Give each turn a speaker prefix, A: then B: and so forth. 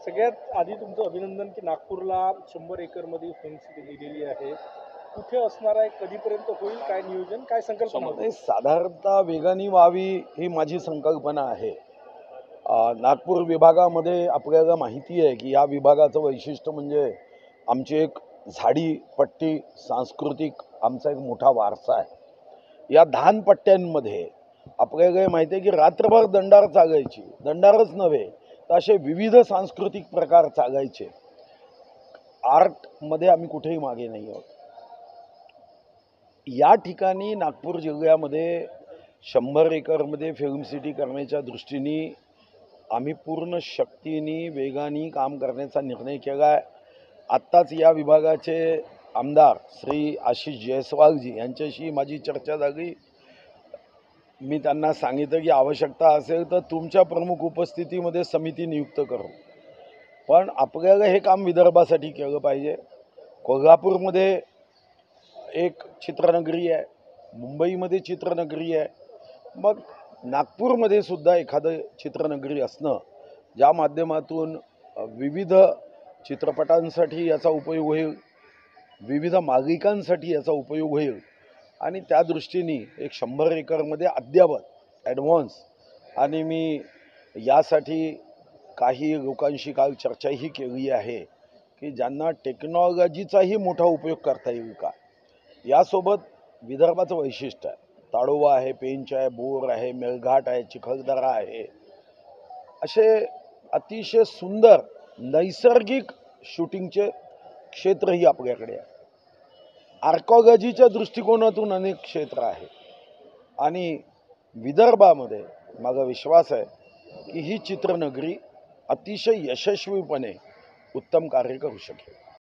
A: सगळ्यात आधी तुमचं अभिनंदन की नागपूरला 100 एकरमध्ये फिल्म सिटी दिलेली आहे. कुठे असणार आहे, कधीपर्यंत होईल, काय नियोजन, काय संकल्पना होती?
B: नाही, साधारणतः वेगाने व्हावी ही माझी संकल्पना आहे. नागपूर विभागामध्ये आपल्याला माहिती आहे की या विभागाचं वैशिष्ट्य म्हणजे आमची एक झाडीपट्टी सांस्कृतिक आमचा एक मोठा वारसा आहे. या धानपट्ट्यांमध्ये आपल्याला हे माहिती आहे की रात्रभर दंडार चालायची, दंडारच नव्हे तर असे विविध सांस्कृतिक प्रकार चालायचे. आर्टमध्ये आम्ही कुठेही मागे नाही आहोत. या ठिकाणी नागपूर जिल्ह्यामध्ये 100 एकरमध्ये फिल्म सिटी करण्याच्या दृष्टीने आम्ही पूर्ण शक्तीने वेगाने काम करण्याचा निर्णय केला आहे. आत्ताच या विभागाचे आमदार श्री आशिष जयस्वालजी यांच्याशी माझी चर्चा झाली. मी त्यांना सांगितलं की आवश्यकता असेल तर तुमच्या प्रमुख उपस्थितीमध्ये समिती नियुक्त करू, पण आपल्याला हे काम विदर्भासाठी केलं पाहिजे. कोल्हापूरमध्ये एक चित्रनगरी आहे, मुंबईमध्ये चित्रनगरी आहे, मग नागपूरमध्ये सुद्धा एखादं चित्रनगरी असणं ज्या माध्यमातून विविध चित्रपटांसाठी याचा उपयोग होईल, विविध मालिकांसाठी याचा उपयोग होईल आणि त्या दृष्टीने एक 100 एकरमध्ये अद्ययावत ॲडव्हान्स. आणि मी यासाठी काही लोकांशी काल चर्चाही केली आहे की ज्यांना टेक्नॉलॉजीचाही मोठा उपयोग करता येईल का. यासोबत विदर्भाचं वैशिष्ट्य आहे, ताडोबा आहे, पेंच आहे, बोर आहे, मेळघाट आहे, चिखलदरा आहे, असे अतिशय सुंदर नैसर्गिक शूटिंगचे क्षेत्रही आपल्याकडे आहे. आर्कॉलॉजीच्या दृष्टिकोनातून अनेक क्षेत्र आहे आणि विदर्भामध्ये माझा विश्वास आहे की ही चित्रनगरी अतिशय यशस्वीपणे उत्तम कार्य करू शकेल.